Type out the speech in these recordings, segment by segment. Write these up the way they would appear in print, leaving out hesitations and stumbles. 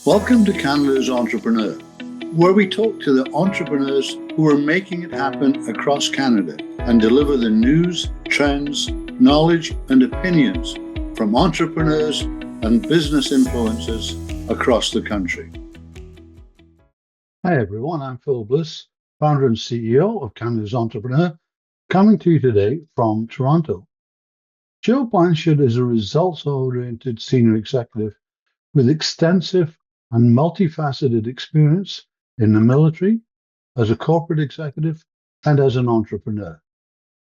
Welcome to Canada's Entrepreneur, where we talk to the entrepreneurs who are making it happen across Canada and deliver the news, trends, knowledge, and opinions from entrepreneurs and business influencers across the country. Hi everyone, I'm Phil Bliss, founder and CEO of Canada's Entrepreneur, coming to you today from Toronto. Joe Blanchard is a results-oriented senior executive with extensive and multifaceted experience in the military, as a corporate executive, and as an entrepreneur.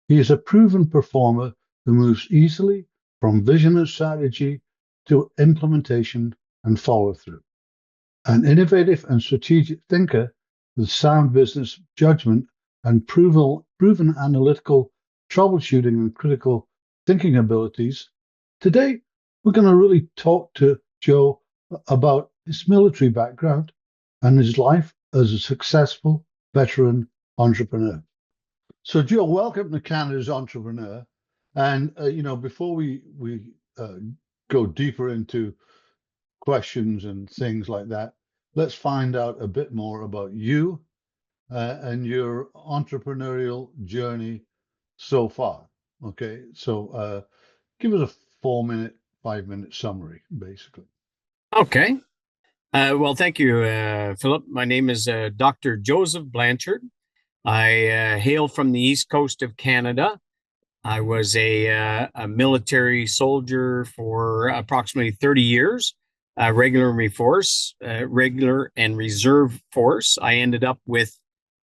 He is a proven performer who moves easily from vision and strategy to implementation and follow-through. An innovative and strategic thinker with sound business judgment and proven analytical troubleshooting and critical thinking abilities. Today, we're going to really talk to Joe about his military background and his life as a successful veteran entrepreneur. So, Joe, welcome to Canada's Entrepreneur. And before we go deeper into questions and things like that, let's find out a bit more about you and your entrepreneurial journey so far. Okay, so give us a 4-minute, 5-minute summary, basically. Okay. Well, thank you, Philip. My name is Dr. Joseph Blanchard. I hail from the east coast of Canada. I was a military soldier for approximately 30 years, regular and reserve force. I ended up with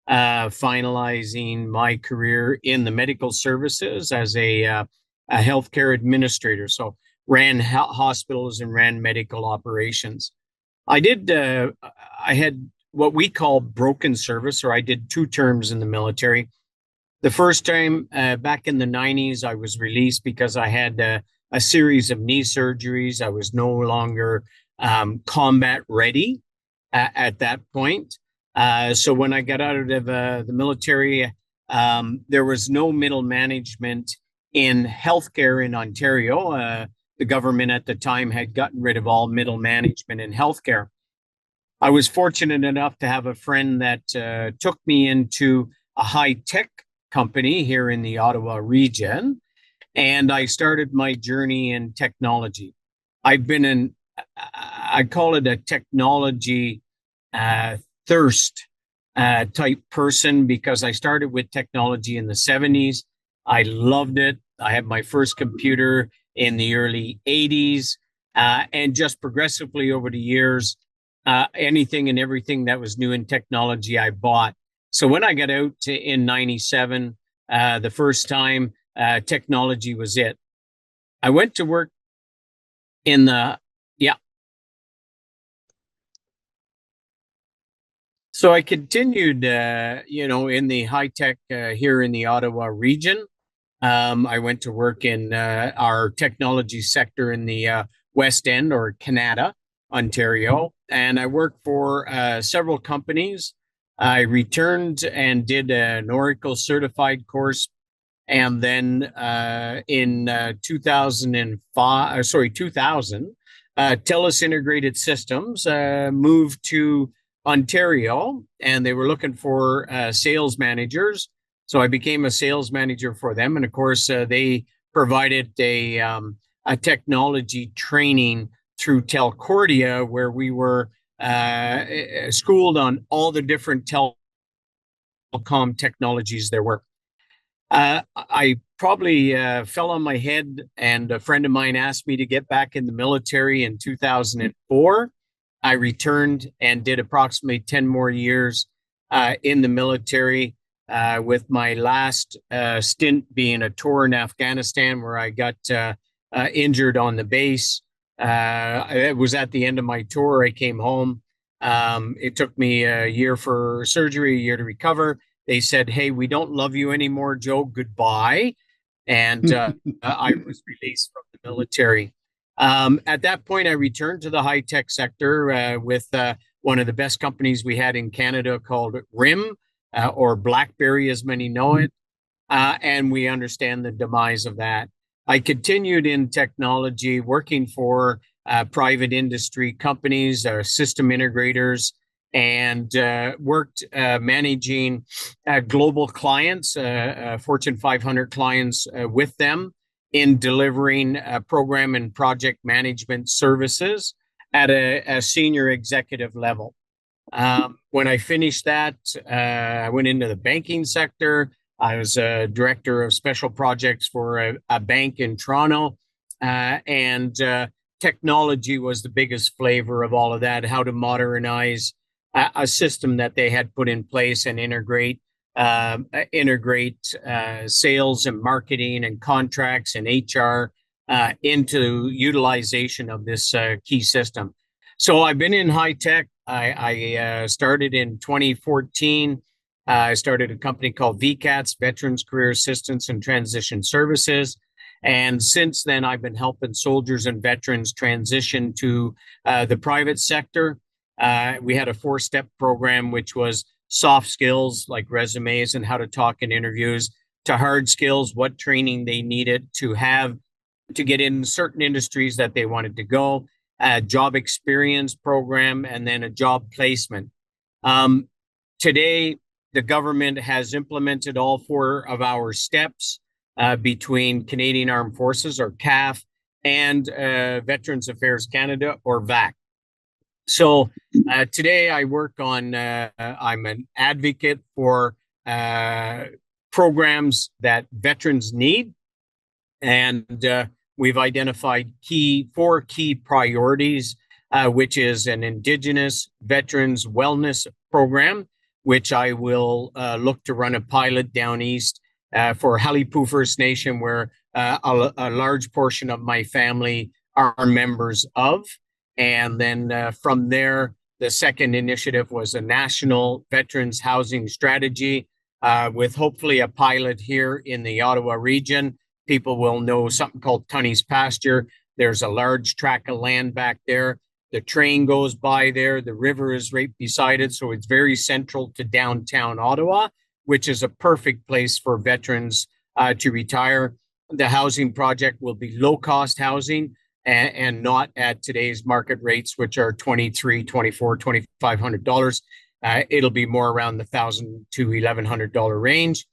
finalizing my career in the medical services as a healthcare administrator. So ran hospitals and ran medical operations. I had what we call broken service, or I did 2 terms in the military. The first time back in the 90s, I was released because I had a series of knee surgeries. I was no longer combat ready at that point. So when I got out of the military, there was no middle management in healthcare in Ontario. The government at the time had gotten rid of all middle management in healthcare. I was fortunate enough to have a friend that took me into a high-tech company here in the Ottawa region, and I started my journey in technology. I've been I call it a technology thirst type person because I started with technology in the 70s. I loved it. I had my first computer in the early 80s, and just progressively over the years, anything and everything that was new in technology, I bought. So when I got out in 97, the first time, technology was it. I went to work in So I continued, in the high tech here in the Ottawa region. I went to work in our technology sector in the West End, or Canada, Ontario, and I worked for several companies. I returned and did an Oracle certified course, and then in 2000, TELUS Integrated Systems moved to Ontario, and they were looking for sales managers. So I became a sales manager for them, and of course, they provided a technology training through Telcordia, where we were schooled on all the different telecom technologies there were. I probably fell on my head, and a friend of mine asked me to get back in the military in 2004. I returned and did approximately 10 more years in the military, with my last stint being a tour in Afghanistan, where I got injured on the base. It was at the end of my tour. I came home. It took me a year for surgery, a year to recover. They said, "Hey, we don't love you anymore, Joe. Goodbye." And I was released from the military. At that point, I returned to the high-tech sector with one of the best companies we had in Canada called RIM, or BlackBerry, as many know it. And we understand the demise of that. I continued in technology, working for private industry companies, system integrators, and worked managing global clients, Fortune 500 clients with them in delivering program and project management services at a senior executive level. When I finished that, I went into the banking sector. I was a director of special projects for a bank in Toronto, and technology was the biggest flavor of all of that, how to modernize a system that they had put in place and integrate sales and marketing and contracts and HR into utilization of this key system. So I've been in high tech. I started in 2014. I started a company called VCATS, Veterans Career Assistance and Transition Services. And since then, I've been helping soldiers and veterans transition to the private sector. We had a 4-step program, which was soft skills like resumes and how to talk in interviews, to hard skills, what training they needed to have to get in certain industries that they wanted to go, a job experience program, and then a job placement. Today, the government has implemented all 4 of our steps between Canadian Armed Forces, or CAF, and Veterans Affairs Canada, or VAC. So today I work on, I'm an advocate for programs that veterans need. And we've identified 4 key priorities, which is an Indigenous Veterans Wellness Program, which I will look to run a pilot down east for Halipu First Nation, where a large portion of my family are members of. And then from there, the second initiative was a national veterans housing strategy with hopefully a pilot here in the Ottawa region. People will know something called Tunney's Pasture. There's a large tract of land back there. The train goes by there. The river is right beside it. So it's very central to downtown Ottawa, which is a perfect place for veterans to retire. The housing project will be low-cost housing and not at today's market rates, which are $2,300, $2,400, $2,500. It'll be more around the $1,000 to $1,100 range.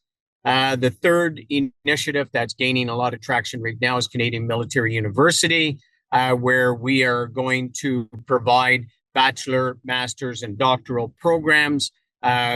The third initiative that's gaining a lot of traction right now is Canadian Military University, where we are going to provide bachelor, master's, and doctoral programs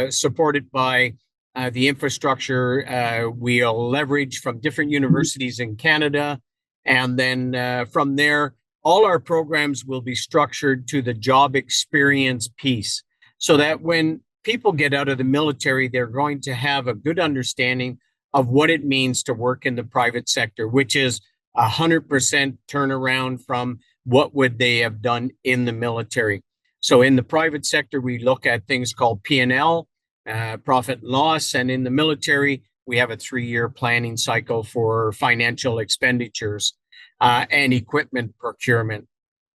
supported by the infrastructure we'll leverage from different universities in Canada. And then from there, all our programs will be structured to the job experience piece, so that when people get out of the military, they're going to have a good understanding of what it means to work in the private sector, which is 100% turnaround from what would they have done in the military. So in the private sector, we look at things called P&L, profit and loss, and in the military, we have a 3-year planning cycle for financial expenditures and equipment procurement.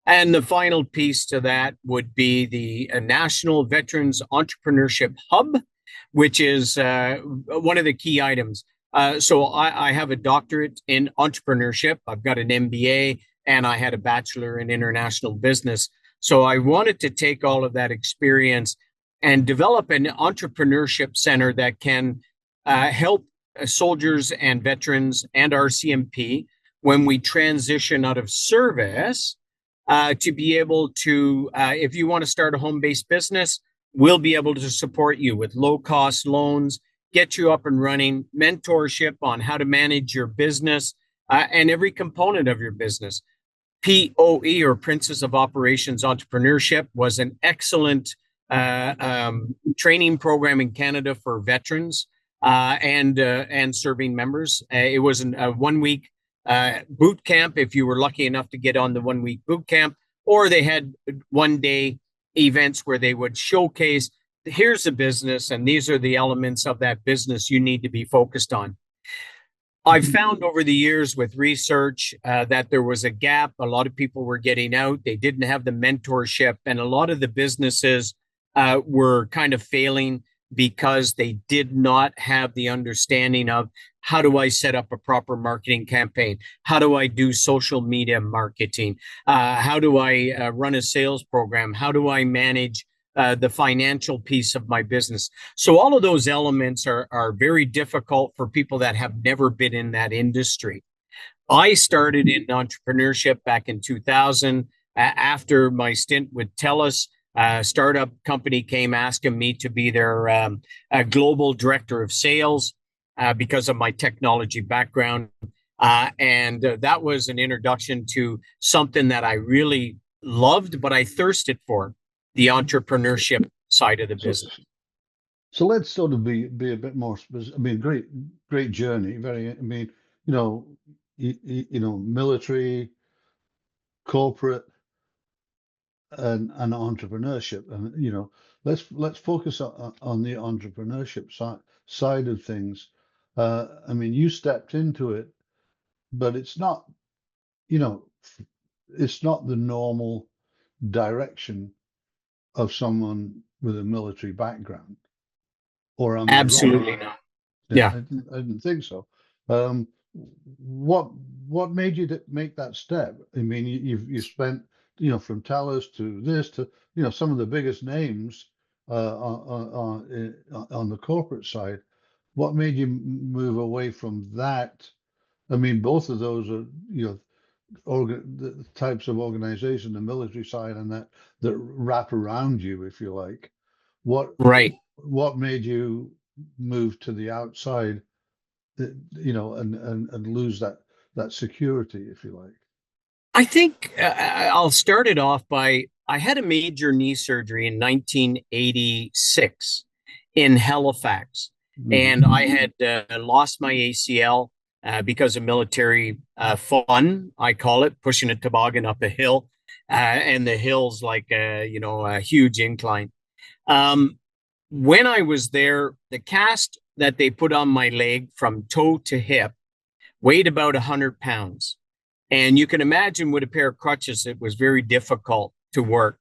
And the final piece to that would be the National Veterans Entrepreneurship Hub, which is one of the key items. So I have a doctorate in entrepreneurship. I've got an MBA, and I had a bachelor in international business. So I wanted to take all of that experience and develop an entrepreneurship center that can help soldiers and veterans and RCMP when we transition out of service to be able to, if you want to start a home-based business, we'll be able to support you with low-cost loans, get you up and running, mentorship on how to manage your business and every component of your business. POE, or Princess of Operations Entrepreneurship, was an excellent training program in Canada for veterans and serving members. It was a 1-week boot camp if you were lucky enough to get on the 1-week boot camp, or they had 1-day events where they would showcase, here's a business and these are the elements of that business you need to be focused on. I've found over the years with research that there was a gap. A lot of people were getting out. They didn't have the mentorship, and a lot of the businesses were kind of failing because they did not have the understanding of how do I set up a proper marketing campaign? How do I do social media marketing? How do I run a sales program? How do I manage the financial piece of my business? So all of those elements are very difficult for people that have never been in that industry. I started in entrepreneurship back in 2000 after my stint with TELUS. A startup company came asking me to be their global director of sales because of my technology background. And that was an introduction to something that I really loved, but I thirsted for, the entrepreneurship side of the business. So let's sort of be a bit more specific. I mean, great journey. Very, I mean, military, corporate, and entrepreneurship, and let's focus on the entrepreneurship side of things. I mean, you stepped into it, but it's not, it's not the normal direction of someone with a military background. Or am I wrong? Absolutely not. Yeah. I didn't think so. What made you make that step? I mean, you spent, from TELUS to this to, some of the biggest names on the corporate side. What made you move away from that? I mean, both of those are, the types of organization, the military side and that wrap around you, if you like. Right. What made you move to the outside, and lose that security, if you like? I think I'll start it off by, I had a major knee surgery in 1986 in Halifax, and I had lost my ACL because of military fun, I call it, pushing a toboggan up a hill, and the hill's like a huge incline. When I was there, the cast that they put on my leg from toe to hip weighed about 100 pounds. And you can imagine with a pair of crutches, it was very difficult to work.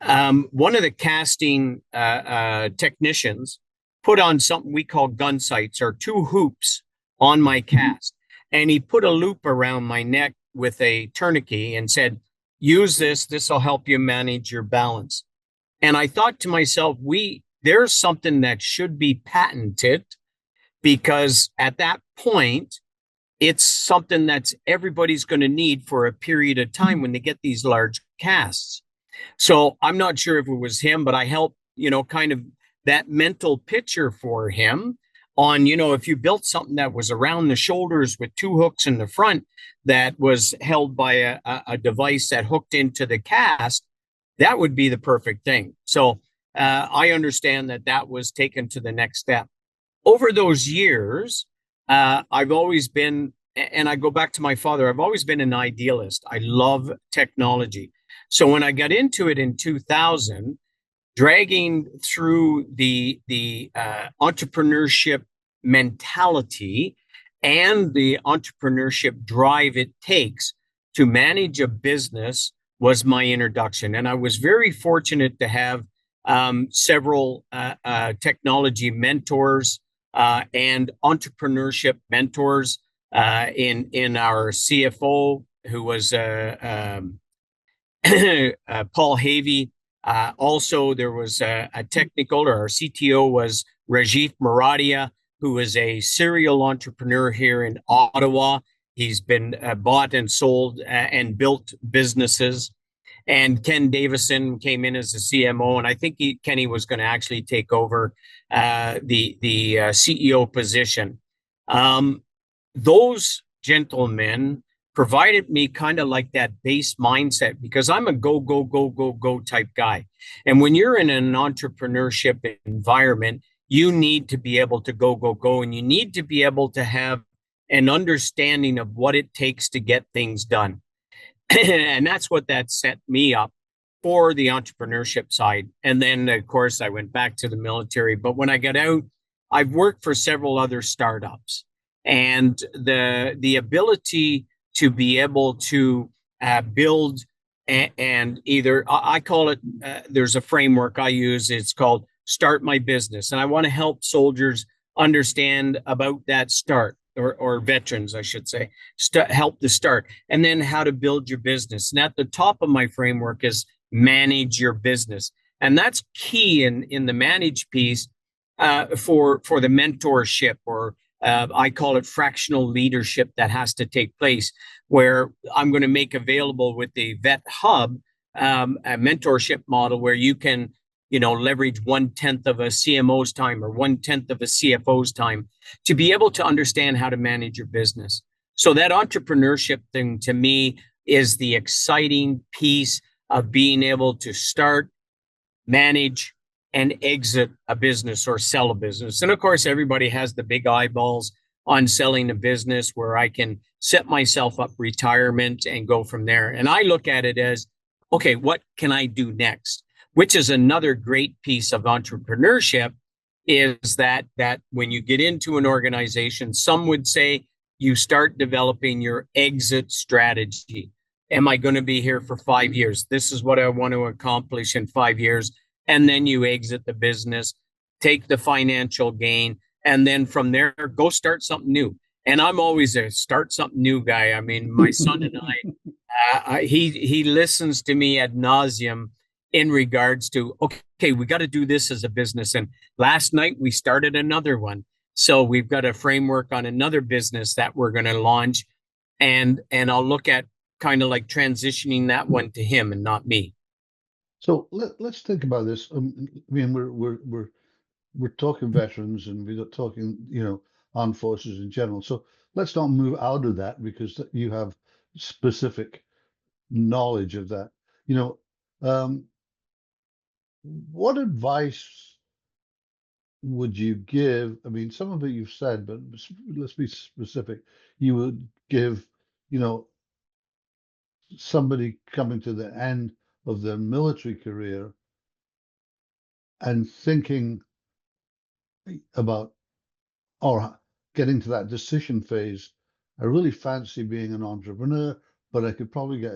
One of the casting technicians put on something we call gun sights, or 2 hoops on my cast. And he put a loop around my neck with a tourniquet and said, use this will help you manage your balance. And I thought to myself, there's something that should be patented, because at that point, it's something that's everybody's going to need for a period of time when they get these large casts. So I'm not sure if it was him, but I helped, kind of that mental picture for him on, if you built something that was around the shoulders with 2 hooks in the front that was held by a device that hooked into the cast, that would be the perfect thing. So I understand that was taken to the next step. Over those years, I've always been, and I go back to my father, I've always been an idealist. I love technology. So when I got into it in 2000, dragging through the entrepreneurship mentality and the entrepreneurship drive it takes to manage a business was my introduction. And I was very fortunate to have several technology mentors and entrepreneurship mentors in our CFO, who was Paul Havey. Also, there was a technical, or our CTO was Rajiv Maradia, who is a serial entrepreneur here in Ottawa. He's been bought and sold and built businesses. And Ken Davison came in as the CMO, and I think Kenny was going to actually take over the CEO position. Those gentlemen provided me kind of like that base mindset, because I'm a go type guy. And when you're in an entrepreneurship environment, you need to be able to go, and you need to be able to have an understanding of what it takes to get things done. And that's what that set me up for the entrepreneurship side. And then, of course, I went back to the military. But when I got out, I've worked for several other startups. And the ability to be able to build and either, I call it, there's a framework I use, it's called Start My Business. And I want to help soldiers understand about that start. or veterans, I should say, help to start, and then how to build your business. And at the top of my framework is manage your business. And that's key in the manage piece for the mentorship, or I call it fractional leadership, that has to take place, where I'm going to make available with the Vet Hub a mentorship model where you can, leverage 1/10 of a CMO's time or 1/10 of a CFO's time to be able to understand how to manage your business. So that entrepreneurship thing to me is the exciting piece of being able to start, manage, and exit a business or sell a business. And of course, everybody has the big eyeballs on selling a business where I can set myself up retirement and go from there. And I look at it as, okay, what can I do next? Which is another great piece of entrepreneurship, is that when you get into an organization, some would say you start developing your exit strategy. Am I going to be here for 5 years? This is what I want to accomplish in 5 years. And then you exit the business, take the financial gain, and then from there, go start something new. And I'm always a start something new guy. I mean, my son and he listens to me ad nauseum in regards to, okay, we got to do this as a business. And last night we started another one. So we've got a framework on another business that we're going to launch. And I'll look at kind of like transitioning that one to him and not me. So let's think about this. I mean, we're talking veterans, and we're talking, armed forces in general. So let's not move out of that, because you have specific knowledge of that. What advice would you give? I mean, some of it you've said, but let's be specific. You would give, somebody coming to the end of their military career and thinking about, or getting to that decision phase. I really fancy being an entrepreneur, but I could probably get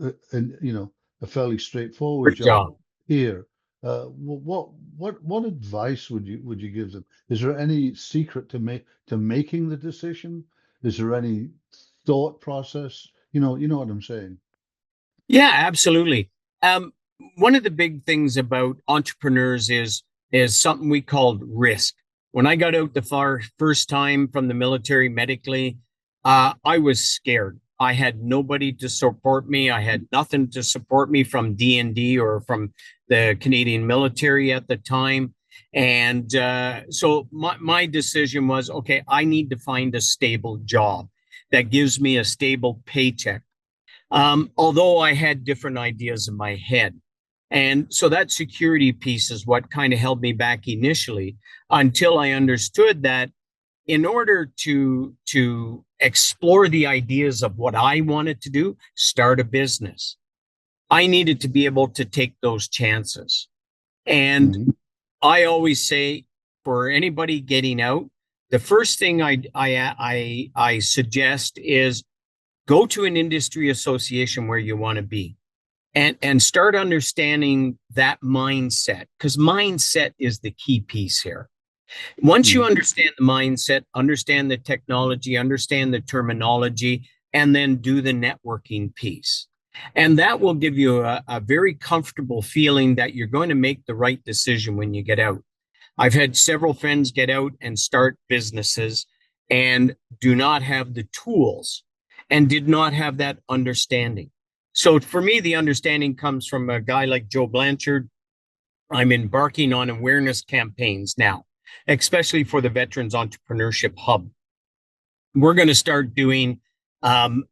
a fairly straightforward job here. What advice would you give them? Is there any secret to making the decision? Is there any thought process? You know what I'm saying? Yeah, absolutely. One of the big things about entrepreneurs is something we called risk. When I got out the first time from the military medically, I was scared. I had nobody to support me. I had nothing to support me from D&D or from the Canadian military at the time. And so my decision was, okay, I need to find a stable job that gives me a stable paycheck. Although I had different ideas in my head. And so that security piece is what kind of held me back initially, until I understood that in order to explore the ideas of what I wanted to do, start a business, I needed to be able to take those chances. And I always say, for anybody getting out, the first thing I suggest is go to an industry association where you want to be, and start understanding that mindset, because mindset is the key piece here. Once you understand the mindset, understand the technology, understand the terminology, and then do the networking piece. And that will give you a very comfortable feeling that you're going to make the right decision when you get out. I've had several friends get out and start businesses and do not have the tools and did not have that understanding. So for me, the understanding comes from a guy like Joe Blanchard. I'm embarking on awareness campaigns now, especially for the Veterans Entrepreneurship Hub. We're going to start doing podcasts,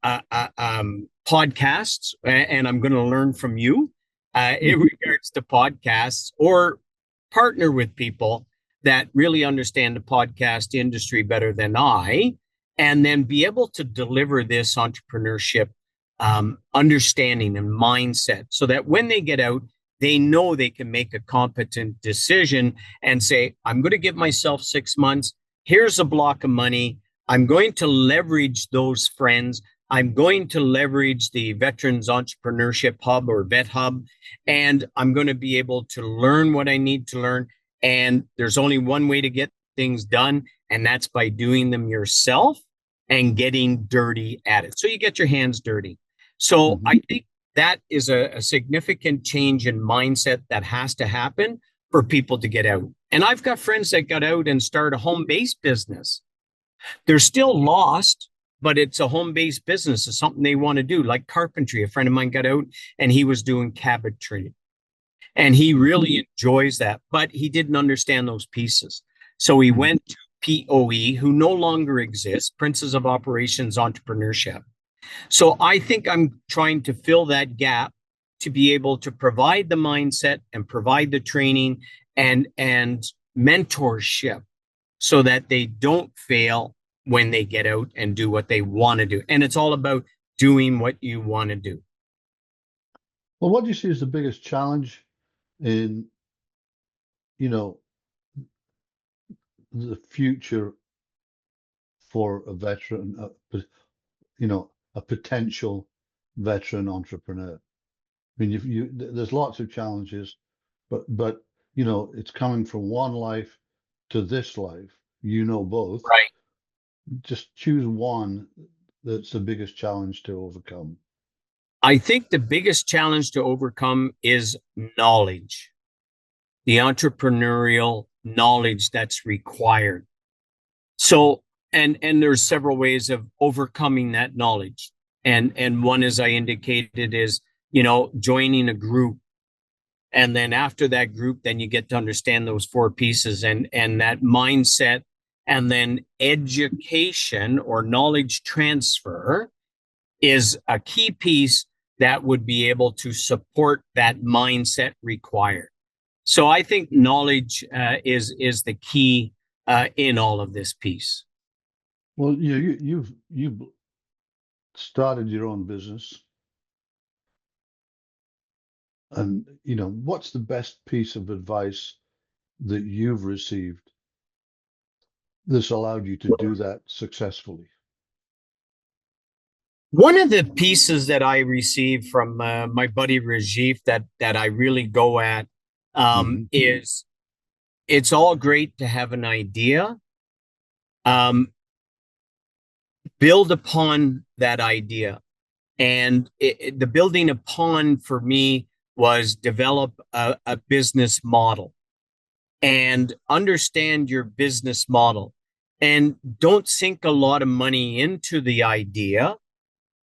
and I'm going to learn from you in regards to podcasts, or partner with people that really understand the podcast industry better than I, and then be able to deliver this entrepreneurship understanding and mindset, so that when they get out, they know they can make a competent decision and say, I'm going to give myself 6 months. Here's a block of money. I'm going to leverage those friends. I'm going to leverage the Veterans Entrepreneurship Hub or Vet Hub, and I'm going to be able to learn what I need to learn. And there's only one way to get things done, and that's by doing them yourself. and getting dirty at it. So you get your hands dirty. So I think that is a significant change in mindset that has to happen for people to get out. And I've got friends that got out and started a home-based business. They're still lost, but it's a home-based business. It's something they want to do, like carpentry. A friend of mine got out and he was doing cabinetry. And he really enjoys that, but he didn't understand those pieces. So he went to POE, who no longer exists, Princes of Operations Entrepreneurship. So I think I'm trying to fill that gap to be able to provide the mindset and provide the training and mentorship so that they don't fail when they get out and do what they want to do. And it's all about doing what you want to do. Well, what do you see as the biggest challenge in, the future for a veteran, a potential veteran entrepreneur? I mean, there's lots of challenges, but it's coming from one life to this life. Both. Right. Just choose one that's the biggest challenge to overcome. I think the biggest challenge to overcome is knowledge, the entrepreneurial knowledge that's required. So, and there's several ways of overcoming that knowledge. And one, as I indicated, is, joining a group. And then after that group, then you get to understand those four pieces and that mindset, and then education or knowledge transfer is a key piece that would be able to support that mindset required. So I think knowledge is the key in all of this piece. Well, you've started your own business, and what's the best piece of advice that you've received that's allowed you to do that successfully? One of the pieces that I received from my buddy Rajiv that I really go at is, it's all great to have an idea. Build upon that idea. And the building upon for me was develop a business model and understand your business model. And don't sink a lot of money into the idea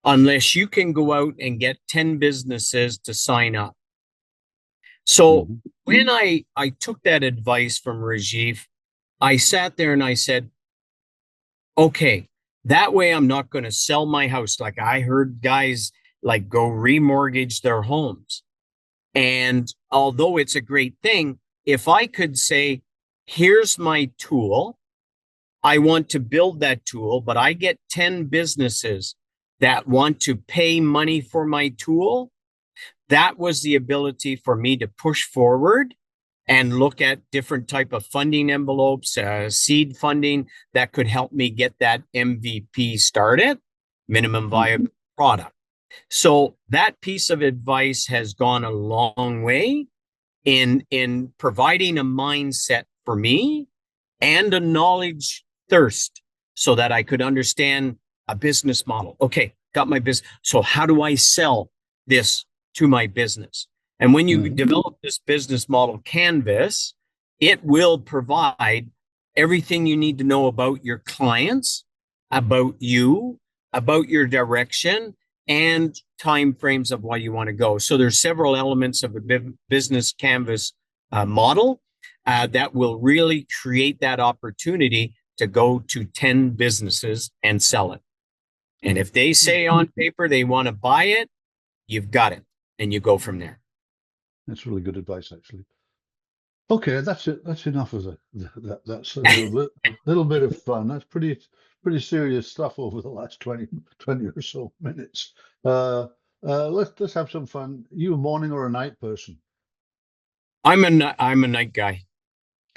unless you can go out and get 10 businesses to sign up. So when I took that advice from Rajiv, I sat there and I said, okay, that way I'm not going to sell my house. Like I heard guys like go remortgage their homes. And although it's a great thing, if I could say, here's my tool, I want to build that tool, but I get 10 businesses that want to pay money for my tool, that was the ability for me to push forward and look at different type of funding envelopes, seed funding that could help me get that MVP started, minimum viable product. So that piece of advice has gone a long way in providing a mindset for me and a knowledge thirst so that I could understand a business model. Okay, got my business. So how do I sell this to my business? And when you develop this business model canvas, it will provide everything you need to know about your clients, about you, about your direction, and timeframes of why you want to go. So there's several elements of a business canvas model that will really create that opportunity to go to 10 businesses and sell it. And if they say on paper they want to buy it, you've got it, and you go from there. That's really good advice, actually. Okay, that's it. That's enough of that's a little bit of fun. That's pretty serious stuff over the last 20 or so minutes. Let's have some fun. You a morning or a night person? I'm a night guy.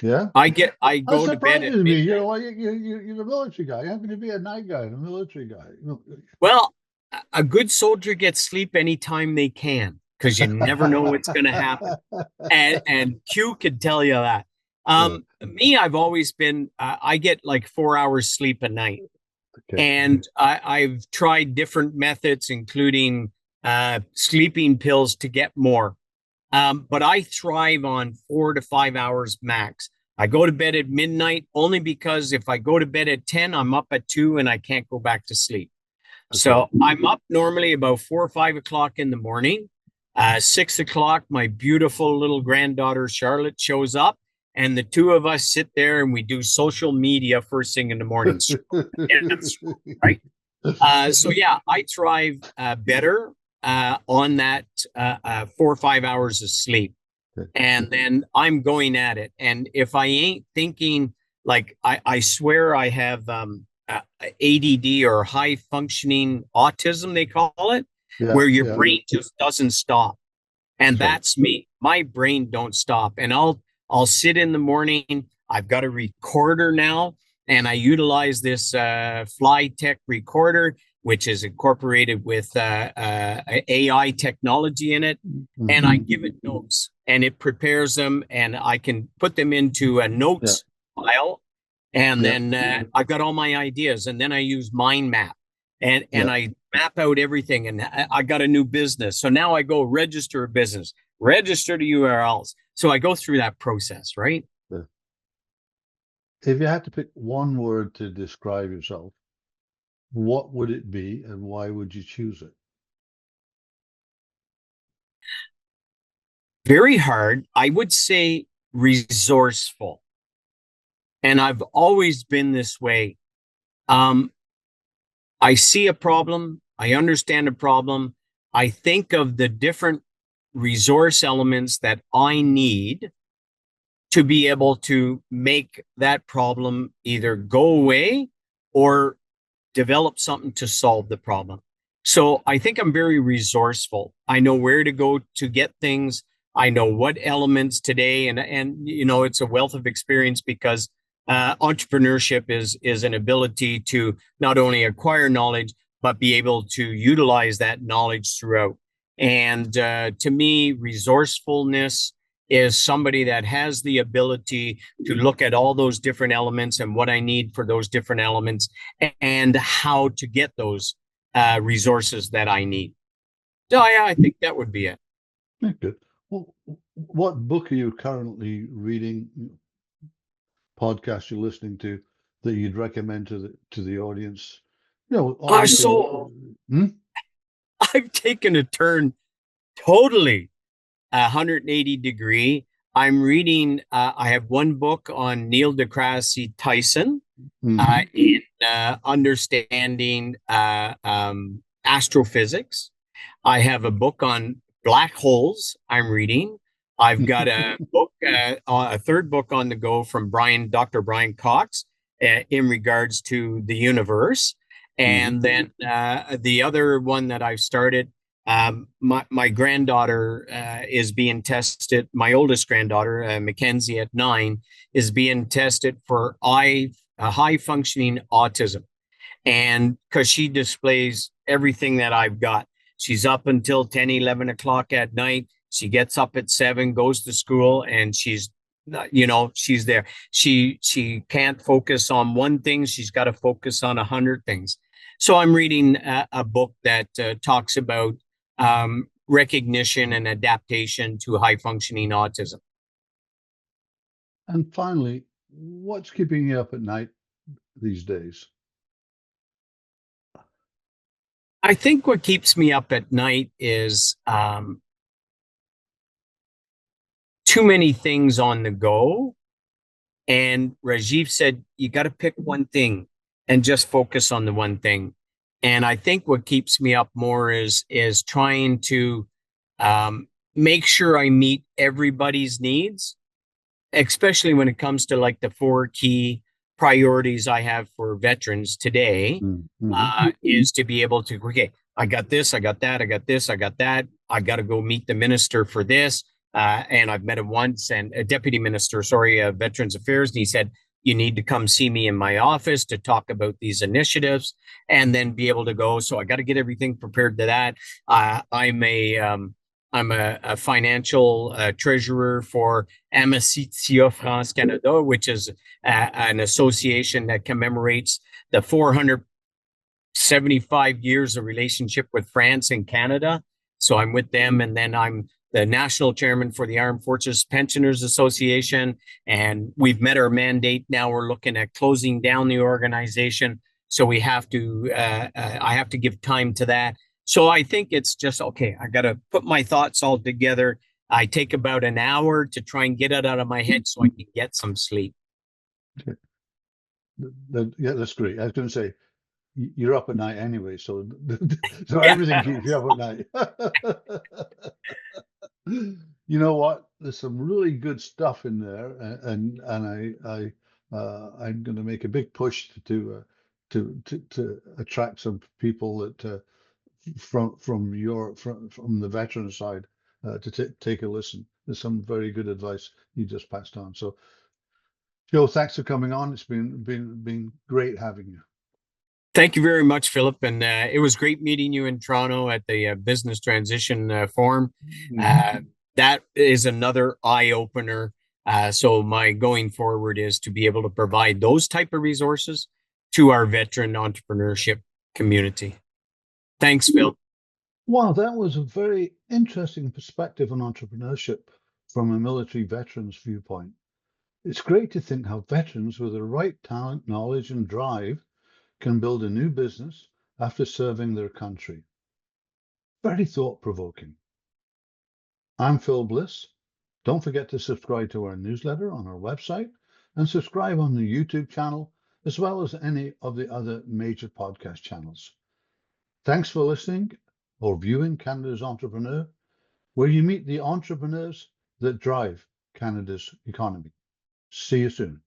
Yeah. I go to bed at midnight. You're a military guy. How can you be a night guy and a military guy? Well, a good soldier gets sleep anytime they can, because you never know what's going to happen. And Q could tell you that. Me, I've always been, I get like 4 hours sleep a night. And I've tried different methods, including sleeping pills to get more. But I thrive on 4 to 5 hours max. I go to bed at midnight only because if I go to bed at 10, I'm up at 2 and I can't go back to sleep. Okay. So I'm up normally about 4 or 5 o'clock in the morning. 6 o'clock, my beautiful little granddaughter, Charlotte, shows up. And the two of us sit there and we do social media first thing in the morning. Right? So yeah, I thrive better on that 4 or 5 hours of sleep. And then I'm going at it. And if I ain't thinking, like I swear I have ADD or high functioning autism, they call it, where your brain just doesn't stop. And that's me. My brain don't stop. And I'll sit in the morning. I've got a recorder now, and I utilize this Flytech recorder, which is incorporated with AI technology in it. Mm-hmm. And I give it notes, and it prepares them, and I can put them into a notes file. And then I've got all my ideas, and then I use Mind Map, and I map out everything. And I got a new business, so now I go register a business, register the URLs. So I go through that process, right? If you had to pick one word to describe yourself, what would it be and why would you choose it? Very hard. I would say resourceful. And I've always been this way. I see a problem. I understand a problem. I think of the different resource elements that I need to be able to make that problem either go away or develop something to solve the problem. So I think I'm very resourceful. I know where to go to get things. I know what elements today, and you know, it's a wealth of experience because entrepreneurship is an ability to not only acquire knowledge, but be able to utilize that knowledge throughout. And to me, resourcefulness is somebody that has the ability to look at all those different elements and what I need for those different elements and how to get those resources that I need. So I think that would be it. Good. Well, what book are you currently reading, podcast you're listening to, that you'd recommend to the audience? You know, I've taken a turn totally 180 degree. I'm reading, I have one book on Neil deGrasse Tyson in understanding astrophysics. I have a book on black holes I'm reading. I've got a book, a third book on the go from Dr. Brian Cox in regards to the universe. And then the other one that I've started, my granddaughter is being tested. My oldest granddaughter, Mackenzie at 9, is being tested for high functioning autism. And because she displays everything that I've got, she's up until 10, 11 o'clock at night. She gets up at 7, goes to school, and she's there. She can't focus on one thing. She's got to focus on 100 things. So I'm reading a book that talks about recognition and adaptation to high functioning autism. And finally, what's keeping you up at night these days? I think what keeps me up at night is too many things on the go. And Rajiv said, you got to pick one thing and just focus on the one thing. And I think what keeps me up more is trying to make sure I meet everybody's needs, especially when it comes to like the 4 key priorities I have for veterans today, is to be able to, okay, I got this, I got that, I got this, I got that. I got to go meet the minister for this. And I've met him once, and a deputy minister, Veterans Affairs. And he said, you need to come see me in my office to talk about these initiatives and then be able to go. So I got to get everything prepared to that. I'm a financial treasurer for Amicitia France Canada, which is an association that commemorates the 400 75 years of relationship with France and Canada. So I'm with them, and then I'm the national chairman for the Armed Forces Pensioners Association, and we've met our mandate. Now we're looking at closing down the organization. So we have to, I have to give time to that. So I think it's just, okay, I got to put my thoughts all together. I take about an hour to try and get it out of my head so I can get some sleep. Yeah, that's great. I was going to say, you're up at night anyway, so so everything keeps you up at night. You know what? There's some really good stuff in there, and I'm going to make a big push to attract some people that from the veteran side to take a listen. There's some very good advice you just passed on. So, Joe, thanks for coming on. It's been great having you. Thank you very much, Philip. And it was great meeting you in Toronto at the Business Transition Forum. That is another eye opener. So my going forward is to be able to provide those type of resources to our veteran entrepreneurship community. Thanks, Phil. Wow, that was a very interesting perspective on entrepreneurship from a military veteran's viewpoint. It's great to think how veterans with the right talent, knowledge, and drive can build a new business after serving their country. Very thought-provoking. I'm Phil Bliss. Don't forget to subscribe to our newsletter on our website and subscribe on the YouTube channel, as well as any of the other major podcast channels. Thanks for listening or viewing Canada's Entrepreneur, where you meet the entrepreneurs that drive Canada's economy. See you soon.